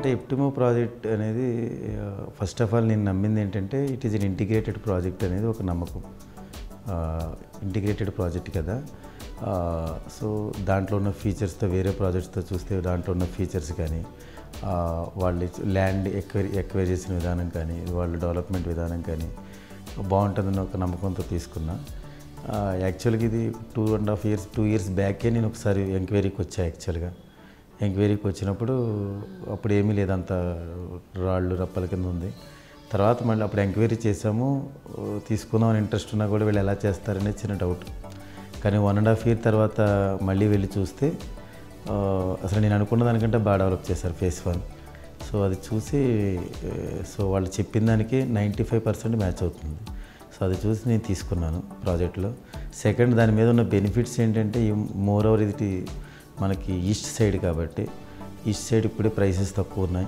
అంటే ఎప్టిమో ప్రాజెక్ట్ అనేది first of all నేను నమ్మింది ఏంటంటే it is an integrated project అనేది ఒక నమ్మకం. ఇంటిగ్రేటెడ్ ప్రాజెక్ట్ కదా, సో దాంట్లో ఉన్న ఫీచర్స్తో వేరే ప్రాజెక్ట్స్తో చూస్తే దాంట్లో ఉన్న ఫీచర్స్ కానీ, వాళ్ళు ల్యాండ్ ఎక్వైర్ చేసిన విధానం కానీ, వాళ్ళ డెవలప్మెంట్ విధానం కానీ బాగుంటుందని ఒక నమ్మకంతో తీసుకున్నా. యాక్చువల్గా ఇది 2 ఇయర్స్ బ్యాకే నేను ఒకసారి ఎంక్వైరీకి వచ్చా. యాక్చువల్గా ఎంక్వైరీకి వచ్చినప్పుడు అప్పుడు ఏమీ లేదు, అంత రాళ్ళు రప్పల కింద ఉంది. తర్వాత మళ్ళీ అప్పుడు ఎంక్వైరీ చేసాము, తీసుకుందామని ఇంట్రెస్ట్ ఉన్నా కూడా వీళ్ళు ఎలా చేస్తారనే చిన్న డౌట్. కానీ 1.5 year తర్వాత మళ్ళీ వెళ్ళి చూస్తే అసలు నేను అనుకున్న దానికంటే బాగా డెవలప్ చేశారు phase 1. సో అది చూసి సో వాళ్ళు చెప్పిన దానికి 95% మ్యాచ్ అవుతుంది. సో అది చూసి నేను తీసుకున్నాను ప్రాజెక్ట్లో. సెకండ్, దాని మీద ఉన్న బెనిఫిట్స్ ఏంటంటే మోర్ ఓవర్ ఇది మనకి ఈస్ట్ సైడ్ కాబట్టి, ఈస్ట్ సైడ్ ఇప్పుడే ప్రైసెస్ తక్కువ ఉన్నాయి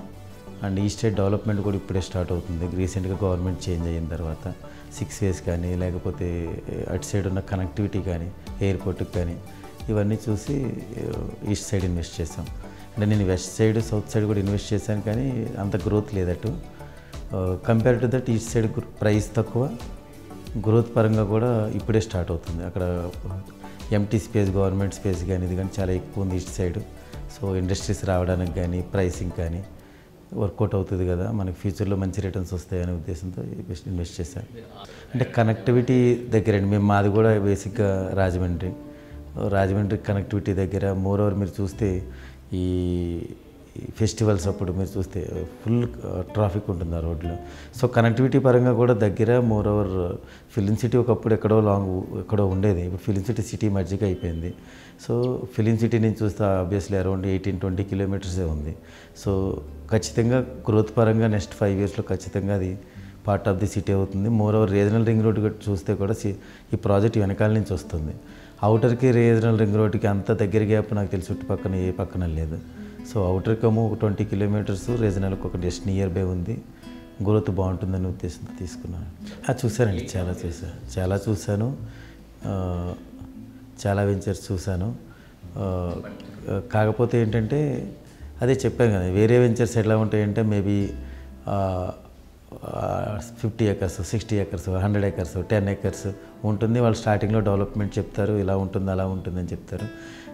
అండ్ ఈస్ట్ సైడ్ డెవలప్మెంట్ కూడా ఇప్పుడే స్టార్ట్ అవుతుంది. రీసెంట్గా గవర్నమెంట్ చేంజ్ అయిన తర్వాత 6 ways కానీ, లేకపోతే అటు సైడ్ ఉన్న కనెక్టివిటీ కానీ, ఎయిర్పోర్ట్కి కానీ, ఇవన్నీ చూసి ఈస్ట్ సైడ్ ఇన్వెస్ట్ చేసాం. అంటే నేను వెస్ట్ సైడ్ సౌత్ సైడ్ కూడా ఇన్వెస్ట్ చేశాను కానీ అంత గ్రోత్ లేదటు. Compare to that east side price తక్కువ, గ్రోత్ పరంగా కూడా ఇప్పుడే స్టార్ట్ అవుతుంది. అక్కడ ఎంటీ స్పేస్, గవర్నమెంట్ స్పేస్ కానీ ఇది కానీ చాలా ఎక్కువ ఉంది ఈస్ట్ సైడ్. సో ఇండస్ట్రీస్ రావడానికి కానీ, ప్రైసింగ్ కానీ వర్కౌట్ అవుతుంది కదా, మనకి ఫ్యూచర్లో మంచి రిటర్న్స్ వస్తాయనే ఉద్దేశంతో ఇన్వెస్ట్ చేశాను. అంటే కనెక్టివిటీ దగ్గర అండి, మేము మాది కూడా బేసిక్గా రాజమండ్రి కనెక్టివిటీ దగ్గర. మోర్ ఓవర్ మీరు చూస్తే ఈ ఫెస్టివల్స్ అప్పుడు మీరు చూస్తే ఫుల్ ట్రాఫిక్ ఉంటుంది ఆ రోడ్లో. సో కనెక్టివిటీ పరంగా కూడా దగ్గర. మోర్ ఓవర్ ఫిలిం సిటీ ఒకప్పుడు ఎక్కడో ఉండేది, ఇప్పుడు ఫిలిం సిటీ మధ్యగా అయిపోయింది. సో ఫిలిం సిటీ నుంచి చూస్తే ఆబ్వియస్లీ అరౌండ్ 18-20 kilometers ఉంది. సో ఖచ్చితంగా గ్రోత్ పరంగా నెక్స్ట్ 5 yearsలో ఖచ్చితంగా అది పార్ట్ ఆఫ్ ది సిటీ అవుతుంది. More over regional ring road చూస్తే కూడా ఈ ప్రాజెక్ట్ వెనకాల నుంచి వస్తుంది. అవుటర్కి రీజనల్ రింగ్ రోడ్కి అంత దగ్గర గ్యాప్ నాకు తెలిసి చుట్టుపక్కన ఏ పక్కన లేదు. సో అవుటర్కేమో ఒక 20 kilometers, రీజనల్కి ఒక జస్ట్ నియర్ బై ఉంది. గ్రోత్ బాగుంటుందని ఉద్దేశంతో తీసుకున్నాను. చూశానండి, చాలా చూశాను. చాలా వెంచర్స్ చూశాను. కాకపోతే ఏంటంటే అదే చెప్పాను కదా, వేరే వెంచర్స్ ఎలా ఉంటాయంటే maybe 50 acres, 60 acres, 100 acres, 10 acres ఉంటుంది. వాళ్ళు స్టార్టింగ్లో డెవలప్మెంట్ చెప్తారు, ఇలా ఉంటుంది అలా ఉంటుందని చెప్తారు.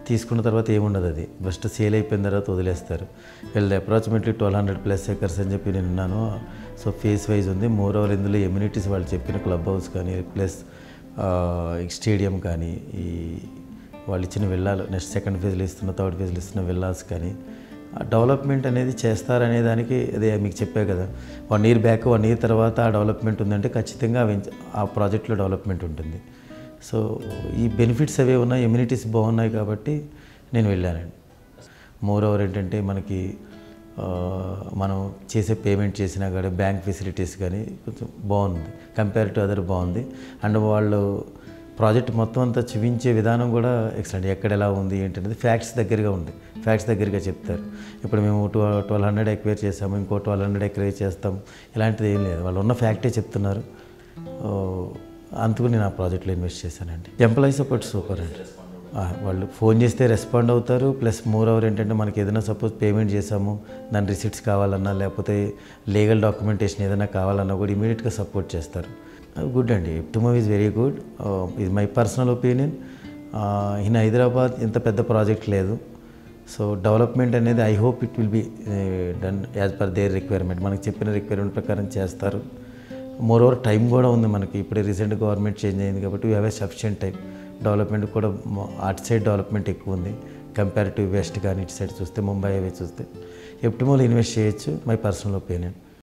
తీసుకున్న తర్వాత ఏముండదు, అది ఫస్ట్ సేల్ అయిపోయిన తర్వాత వదిలేస్తారు. వీళ్ళది అప్రాక్సిమేట్లీ 1200+ acres అని చెప్పి నేను విన్నాను. సో ఫేస్ వైజ్ ఉంది. మోర్ ఓవర్ ఇందులో ఎమ్యూనిటీస్ వాళ్ళు చెప్పిన క్లబ్ హౌస్ కానీ, ప్లస్ స్టేడియం కానీ, ఈ వాళ్ళు ఇచ్చిన విల్లాలు, నెక్స్ట్ సెకండ్ ఫేజ్లో ఇస్తున్న, థర్డ్ ఫేజ్లో ఇస్తున్న విల్లాస్ కానీ, డెవలప్మెంట్ అనేది చేస్తారనే దానికి అదే మీకు చెప్పే కదా, 1 year బ్యాక్ 1 year తర్వాత ఆ డెవలప్మెంట్ ఉందంటే ఖచ్చితంగా ఆ ప్రాజెక్ట్లో డెవలప్మెంట్ ఉంటుంది. సో ఈ బెనిఫిట్స్ అవే ఉన్నాయి, ఎమ్యూనిటీస్ బాగున్నాయి కాబట్టి నేను వెళ్ళానండి. మోర్ ఓవర్ ఏంటంటే మనకి మనం చేసే పేమెంట్ చేసినా కానీ బ్యాంక్ ఫెసిలిటీస్ కానీ కొంచెం బాగుంది, కంపేర్ టు అదర్ బాగుంది. అండ్ వాళ్ళు ప్రాజెక్ట్ మొత్తం అంతా చూపించే విధానం కూడా ఎక్సలెంట్. ఎక్కడ ఎలా ఉంది ఏంటనేది ఫ్యాక్ట్స్ దగ్గరగా చెప్తారు. ఇప్పుడు మేము 1200 ఎక్వైర్ చేసాము, ఇంకో 1200 ఎక్వైర్ చేస్తాం, ఇలాంటిది ఏం లేదు. వాళ్ళు ఉన్న ఫ్యాక్టే చెప్తున్నారు. అందుకు నేను ఆ ప్రాజెక్ట్లో ఇన్వెస్ట్ చేశానండి. ఎంప్లాయీ సపోర్ట్ సూపర్ అండి. వాళ్ళు ఫోన్ చేస్తే రెస్పాండ్ అవుతారు. ప్లస్ మోర్ ఓవర్ ఏంటంటే మనకి ఏదైనా సపోజ్ పేమెంట్ చేసాము, దాని రిసిప్ట్స్ కావాలన్నా, లేకపోతే లీగల్ డాక్యుమెంటేషన్ ఏదైనా కావాలన్నా కూడా ఇమీడియట్గా సపోర్ట్ చేస్తారు. గుడ్ అండి. ఎప్టిమో ఈజ్ వెరీ గుడ్. ఇది my personal opinion. In Hyderabad ఇంత పెద్ద ప్రాజెక్ట్ లేదు. సో డెవలప్మెంట్ అనేది I hope it will be done as per their requirement. మనకి చెప్పిన రిక్వైర్మెంట్ ప్రకారం చేస్తారు. మోర్ ఓవర్ టైం కూడా ఉంది మనకి. ఇప్పుడే రీసెంట్ గవర్నమెంట్ చేంజ్ అయింది కాబట్టి we have a sufficient time. Development కూడా అటు సైడ్ డెవలప్మెంట్ ఎక్కువ ఉంది కంపేర్ టు వెస్ట్ కానీ, ఇటు సైడ్ చూస్తే ముంబై అవి చూస్తే ఎప్టిమోలో ఇన్వెస్ట్ చేయొచ్చు. My personal opinion.